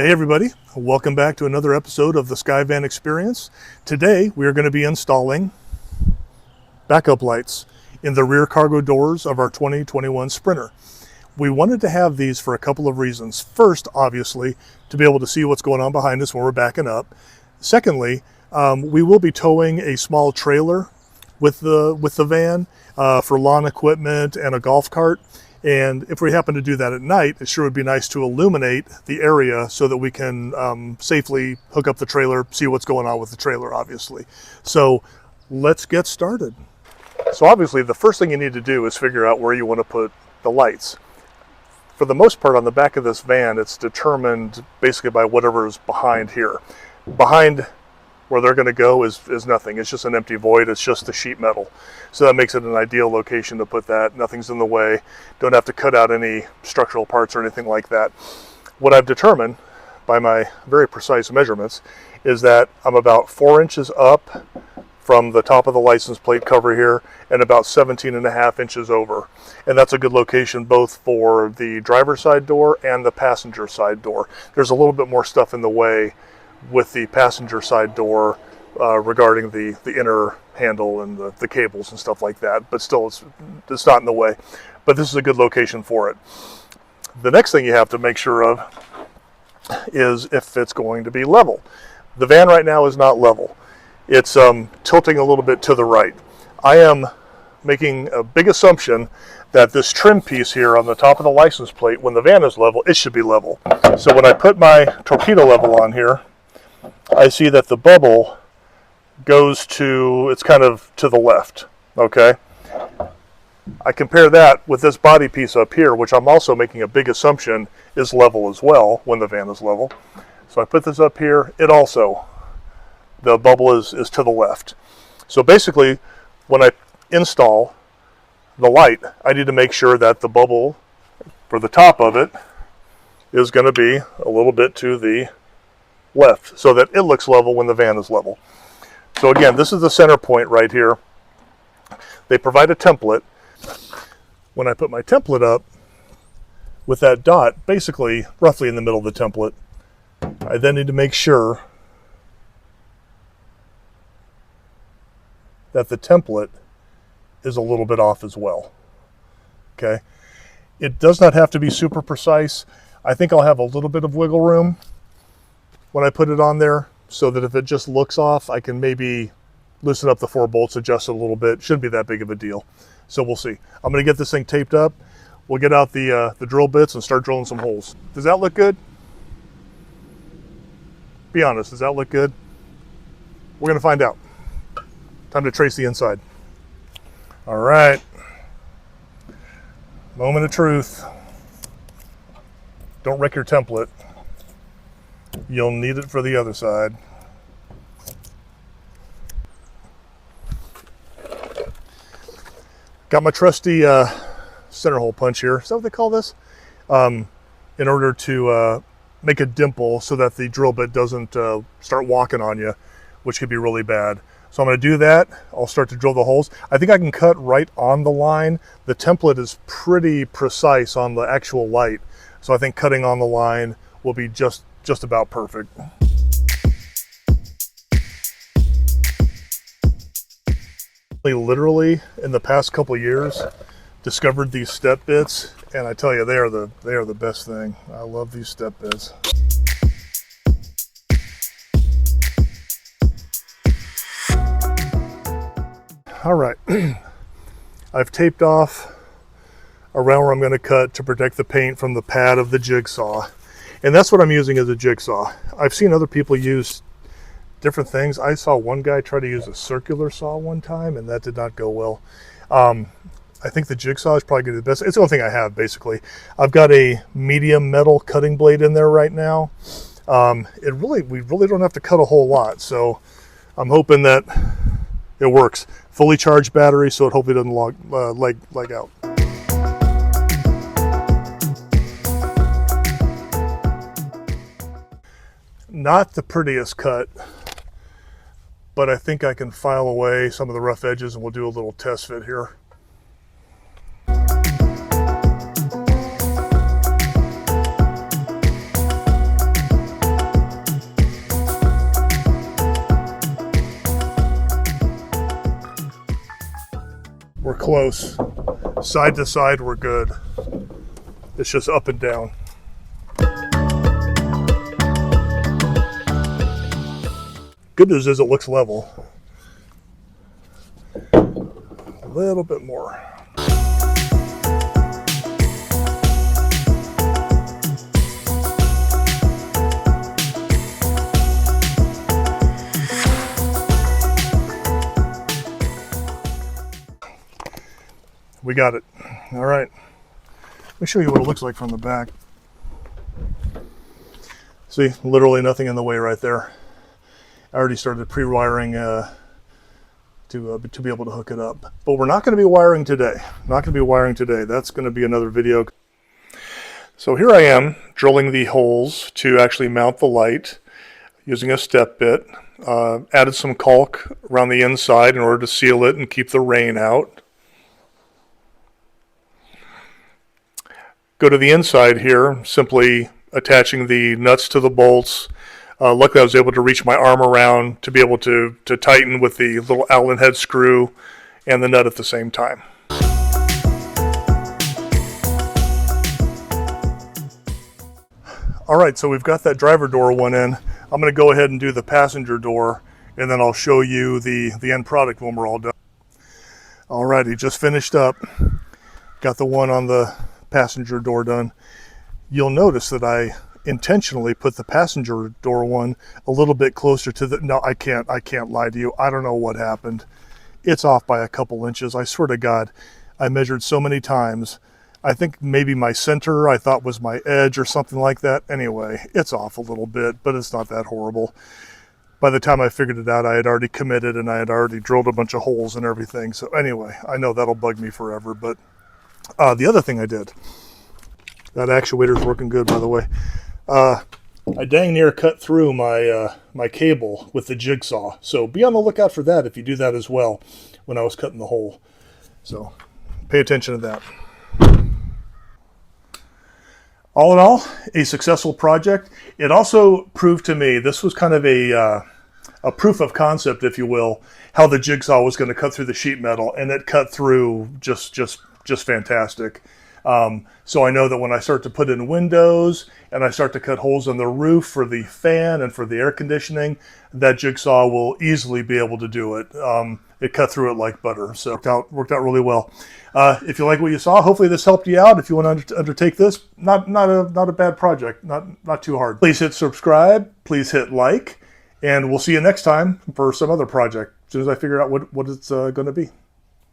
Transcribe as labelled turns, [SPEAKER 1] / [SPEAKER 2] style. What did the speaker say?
[SPEAKER 1] Hey everybody, welcome back to another episode of the Skyvan Experience. Today we are going to be installing backup lights in the rear cargo doors of our 2021 Sprinter. We wanted to have these for a couple of reasons. First, obviously, to be able to see what's going on behind us when we're backing up. Secondly, we will be towing a small trailer with the van for lawn equipment and a golf cart. And if we happen to do that at night, it sure would be nice to illuminate the area so that we can safely hook up the trailer, see what's going on with the trailer, obviously. So let's get started. So obviously the first thing you need to do is figure out where you want to put the lights. For the most part on the back of this van, it's determined basically by whatever is behind here. Behind where they're going to go is nothing. It's just an empty void. It's just the sheet metal. So that makes it an ideal location to put that. Nothing's in the way. Don't have to cut out any structural parts or anything like that. What I've determined by my very precise measurements is that I'm about 4 inches up from the top of the license plate cover here and about 17.5 inches over. And that's a good location both for the driver's side door and the passenger side door. There's a little bit more stuff in the way with the passenger side door regarding the inner handle and the cables and stuff like that, but still it's not in the way. But this is a good location for it. The next thing you have to make sure of is if it's going to be level. The van right now is not level. It's tilting a little bit to the right. I am making a big assumption that this trim piece here on the top of the license plate, when the van is level, it should be level. So when I put my torpedo level on here, I see that the bubble goes it's kind of to the left, okay? I compare that with this body piece up here, which I'm also making a big assumption is level as well when the van is level. So I put this up here, the bubble is to the left. So basically, when I install the light, I need to make sure that the bubble for the top of it is going to be a little bit to the left so that it looks level when the van is level. So again, this is the center point right here. They provide a template. When I put my template up with that dot basically roughly in the middle of the template, I then need to make sure that the template is a little bit off as well. Okay, it does not have to be super precise. I think I'll have a little bit of wiggle room when I put it on there, so that if it just looks off, I can maybe loosen up the 4 bolts, adjust it a little bit. Shouldn't be that big of a deal. So we'll see. I'm gonna get this thing taped up. We'll get out the drill bits and start drilling some holes. Does that look good? Be honest, does that look good? We're gonna find out. Time to trace the inside. All right. Moment of truth. Don't wreck your template. You'll need it for the other side. Got my trusty center hole punch here. Is that what they call this? In order to make a dimple so that the drill bit doesn't start walking on you, which could be really bad. So I'm going to do that. I'll start to drill the holes. I think I can cut right on the line. The template is pretty precise on the actual light. So I think cutting on the line will be just about perfect. Literally in the past couple of years discovered these step bits, and I tell you, they are the best thing. I love these step bits. All right, I've taped off around where I'm going to cut to protect the paint from the pad of the jigsaw. And that's what I'm using as a jigsaw. I've seen other people use different things. I saw one guy try to use a circular saw one time, and that did not go well. I think the jigsaw is probably going to be the best. It's the only thing I have, basically. I've got a medium metal cutting blade in there right now. We really don't have to cut a whole lot, so I'm hoping that it works. Fully charged battery, so it hopefully doesn't lag out. Not the prettiest cut, but I think I can file away some of the rough edges, and we'll do a little test fit here. We're close. Side to side, we're good. It's just up and down. Good news is it looks level. A little bit more. We got it. All right. Let me show you what it looks like from the back. See, literally nothing in the way right there. I already started pre-wiring to be able to hook it up. But we're not going to be wiring today. Not going to be wiring today. That's going to be another video. So here I am drilling the holes to actually mount the light using a step bit. Added some caulk around the inside in order to seal it and keep the rain out. Go to the inside here, simply attaching the nuts to the bolts. Luckily I was able to reach my arm around to be able to tighten with the little Allen head screw and the nut at the same time. Alright, so we've got that driver door one in. I'm going to go ahead and do the passenger door, and then I'll show you the end product when we're all done. Alrighty, just finished up. Got the one on the passenger door done. You'll notice that I intentionally put the passenger door one a little bit closer to the, no, I can't lie to you. I don't know what happened. It's off by a couple inches. I swear to God, I measured so many times. I think maybe my center I thought was my edge or something like that. Anyway, it's off a little bit, but it's not that horrible. By the time I figured it out, I had already committed and I had already drilled a bunch of holes and everything. So anyway, I know that'll bug me forever, but the other thing I did, that actuator's working good, by the way. I dang near cut through my my cable with the jigsaw. So be on the lookout for that if you do that as well when I was cutting the hole. So pay attention to that. All in all, a successful project. It also proved to me, this was kind of a proof of concept, if you will, how the jigsaw was going to cut through the sheet metal, and it cut through just fantastic. So I know that when I start to put in windows and I start to cut holes in the roof for the fan and for the air conditioning, that jigsaw will easily be able to do it. It cut through it like butter, so it worked out really well. If you like what you saw, hopefully this helped you out. If you want to undertake this, not a bad project, not too hard. Please hit subscribe, please hit like, and we'll see you next time for some other project as soon as I figure out what it's going to be.